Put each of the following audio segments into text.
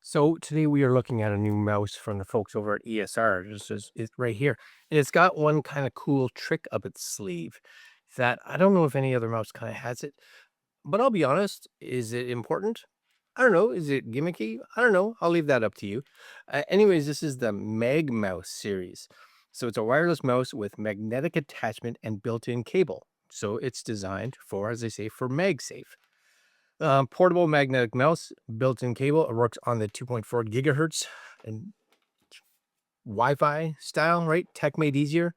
So today we are looking at a new mouse from the folks over at ESR. This is it right here. And it's got one kind of cool trick up its sleeve that I don't know if any other mouse kind of has it. But I'll be honest, is it important? I don't know. Is it gimmicky? I don't know. I'll leave that up to you. Anyways, this is the MAGMouse series. So it's a wireless mouse with magnetic attachment and built-in cable. So it's designed for, as they say, for MagSafe. Portable magnetic mouse, built-in cable. It works on the 2.4 gigahertz and Wi-Fi style, right? Tech made easier.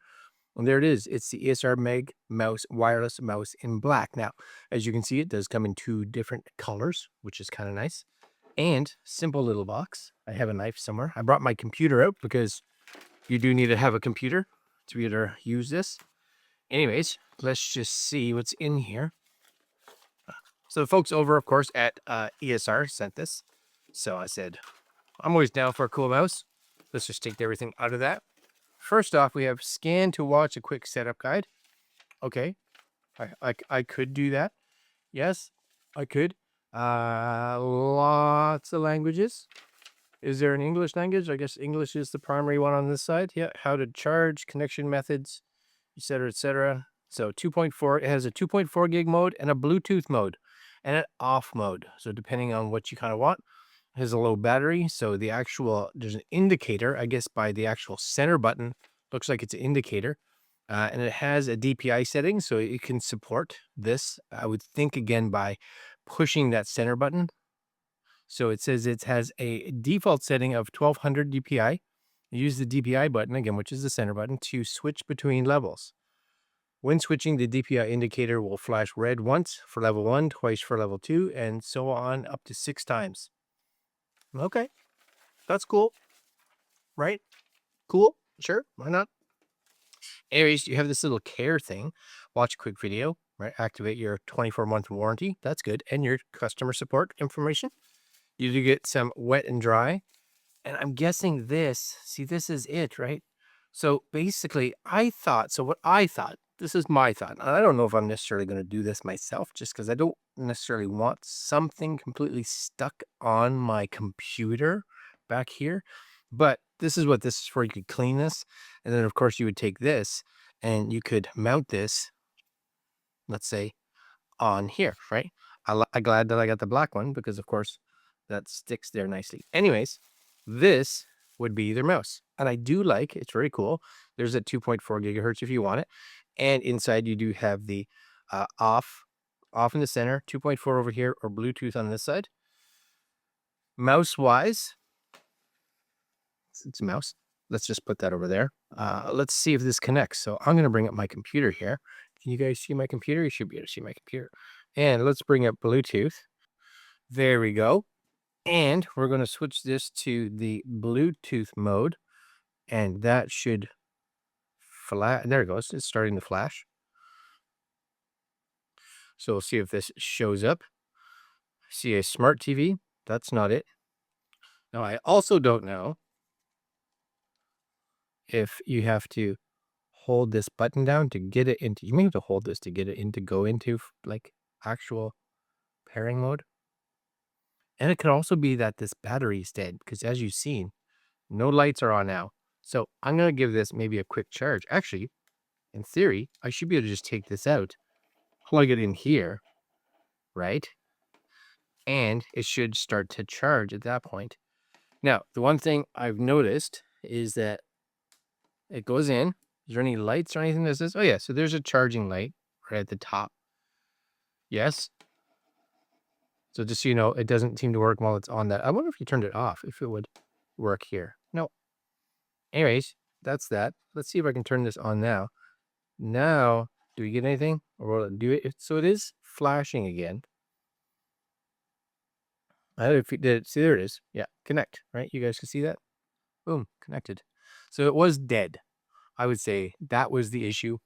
And there it is. It's the ESR Mag mouse, wireless mouse in black. Now, as you can see, it does come in two different colors, which is kind of nice. And simple little box. I have a knife somewhere. I brought my computer out because you do need to have a computer to be able to use this. Anyways, let's just see what's in here. So the folks over, of course, at ESR sent this. So I said, I'm always down for a cool mouse. Let's just take everything out of that. First off, we have scan to watch a quick setup guide. Okay, I could do that. Yes, I could. Lots of languages. Is there an English language? I guess English is the primary one on this side. Yeah, how to charge, connection methods, etc., etc. So 2.4, it has a 2.4 gig mode and a Bluetooth mode and an off mode. So depending on what you kind of want. It has a low battery, so there's an indicator, I guess by the actual center button, looks like it's an indicator. And it has a DPI setting, so it can support this, I would think, again, by pushing that center button. So it says it has a default setting of 1200 DPI. Use the DPI button, again, which is the center button, to switch between levels. When switching, the DPI indicator will flash red once for level 1, twice for level 2, and so on up to 6 times. Okay, that's cool, right? Cool, sure, why not? Anyways, you have this little care thing. Watch a quick video, right? Activate your 24-month warranty. That's good. And your customer support information. You do get some wet and dry. And I'm guessing this is it, right? So basically, this is my thought. I don't know if I'm necessarily going to do this myself just because I don't necessarily want something completely stuck on my computer back here. But this is what this is for. You could clean this. And then, of course, you would take this and you could mount this, let's say, on here, right? I'm glad that I got the black one because, of course, that sticks there nicely. Anyways, this would be their mouse. And I do like, it's very cool. There's a 2.4 gigahertz if you want it. And inside you do have the off in the center, 2.4 over here, or Bluetooth on this side. Mouse wise, it's a mouse. Let's just put that over there. Let's see if this connects. So I'm going to bring up my computer here. Can you guys see my computer? You should be able to see my computer. And let's bring up Bluetooth. There we go. And we're going to switch this to the Bluetooth mode. And that should flash. There it goes. It's starting to flash. So we'll see if this shows up. See a smart TV. That's not it. Now, I also don't know if you have to hold this button down to get it into, you may have to hold this to get it into, go into like actual pairing mode. And it could also be that this battery is dead because as you've seen, no lights are on now. So I'm going to give this maybe a quick charge. Actually, in theory, I should be able to just take this out, plug it in here, right? And it should start to charge at that point. Now, the one thing I've noticed is that it goes in. Is there any lights or anything that says, oh yeah, so there's a charging light right at the top. Yes. So just so you know, it doesn't seem to work while it's on that. I wonder if you turned it off, if it would work here. No. Anyways, that's that. Let's see if I can turn this on now. Now, do we get anything? Or will it do it? So it is flashing again. I don't know if you did. See, there it is. Yeah, connect, right? You guys can see that? Boom, connected. So it was dead. I would say that was the issue.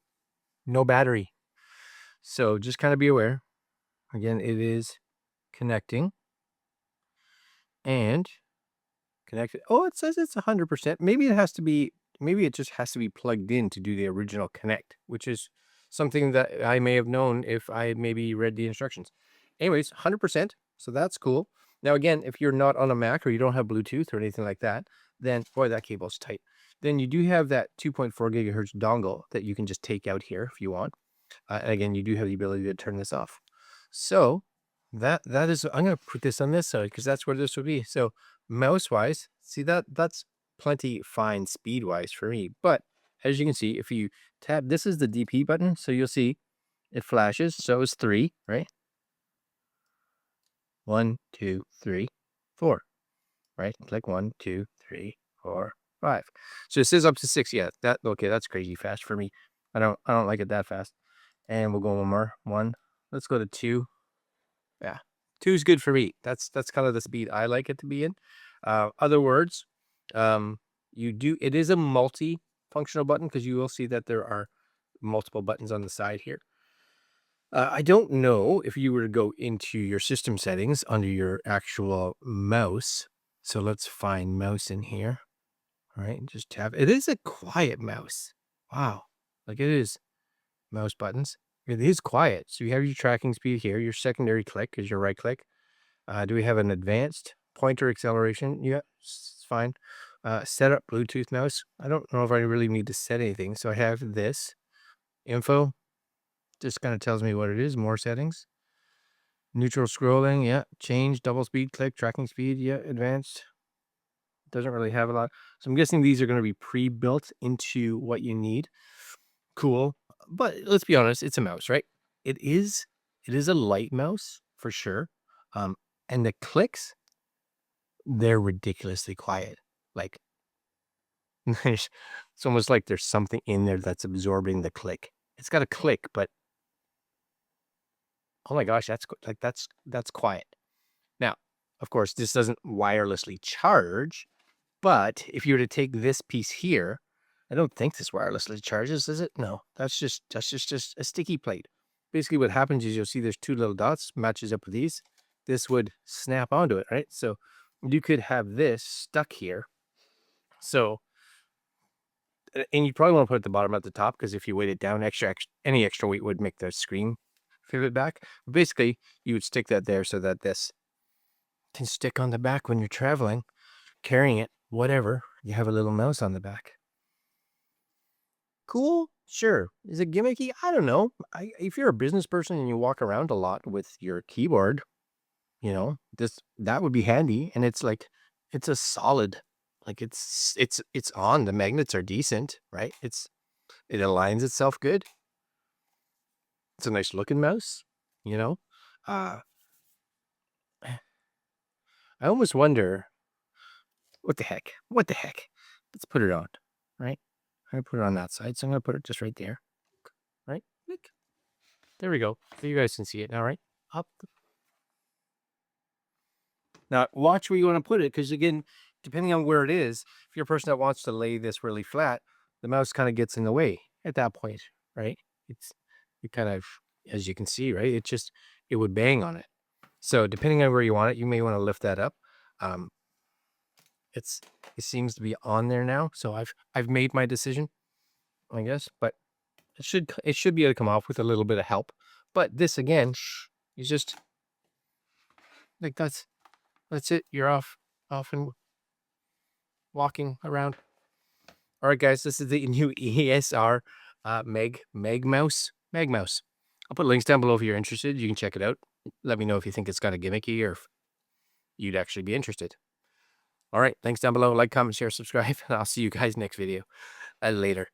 No battery. So just kind of be aware. Again, it is connecting. And connected. Oh, it says it's 100%. Maybe it just has to be plugged in to do the original connect, which is something that I may have known if I had maybe read the instructions. Anyways, 100%. So that's cool. Now, again, if you're not on a Mac or you don't have Bluetooth or anything like that, then, boy, that cable's tight. Then you do have that 2.4 gigahertz dongle that you can just take out here if you want. And again, you do have the ability to turn this off. So that is, I'm going to put this on this side because that's where this would be. So mouse wise, see that's plenty fine speed wise for me. But as you can see, if you tap, this is the DP button. So you'll see it flashes. So it's 3, right? 1, 2, 3, 4, right? Click 1, 2, 3, 4, 5. So it says up to 6. Yeah, okay, that's crazy fast for me. I don't like it that fast. And we'll go one more. 1. Let's go to 2. Yeah, 2 is good for me. That's kind of the speed I like it to be in. Other words, it is a multi-functional button because you will see that there are multiple buttons on the side here. I don't know if you were to go into your system settings under your actual mouse. So let's find mouse in here. All right, just tap. It is a quiet mouse. Wow, like it is mouse buttons. It is quiet. So you have your tracking speed here. Your secondary click is your right click. Do we have an advanced pointer acceleration? Yeah, it's fine. Set up Bluetooth mouse. I don't know if I really need to set anything. So I have this info. Just kind of tells me what it is. More settings. Neutral scrolling. Yeah. Change double speed click tracking speed. Yeah. Advanced. Doesn't really have a lot. So I'm guessing these are going to be pre-built into what you need. Cool. But let's be honest, it's a mouse, right? It is a light mouse for sure. And the clicks, they're ridiculously quiet. Like it's almost like there's something in there that's absorbing the click. It's got a click, but oh my gosh, that's quiet. Now, of course, this doesn't wirelessly charge, but if you were to take this piece here, I don't think this wirelessly charges, is it? No, that's just a sticky plate. Basically what happens is you'll see there's 2 little dots, matches up with these. This would snap onto it, right? So you could have this stuck here. So, and you probably want to put it at the bottom at the top because if you weight it down, any extra weight would make the screen pivot back. But basically, you would stick that there so that this can stick on the back when you're traveling, carrying it, whatever. You have a little mouse on the back. Cool, sure. Is it gimmicky? I don't know. If you're a business person and you walk around a lot with your keyboard, that would be handy. And it's like, it's a solid, like it's on. The magnets are decent, right? It aligns itself good. It's a nice looking mouse, I almost wonder, what the heck? Let's put it on, right? I'm going to put it on that side. So I'm going to put it just right there, right? Click. There we go. So you guys can see it now, right? Up. Now, watch where you want to put it, because again, depending on where it is, if you're a person that wants to lay this really flat, the mouse kind of gets in the way at that point, right? It kind of, as you can see, right? It would bang on it. So depending on where you want it, you may want to lift that up. It seems to be on there now, so I've made my decision, I guess, but it should be able to come off with a little bit of help. But this again is just like that's it. You're off and walking around. All right, guys, this is the new ESR MAGMouse. I'll put links down below if you're interested. You can check it out. Let me know if you think it's kind of gimmicky or if you'd actually be interested. All right, links down below. Like, comment, share, subscribe, and I'll see you guys next video. Later.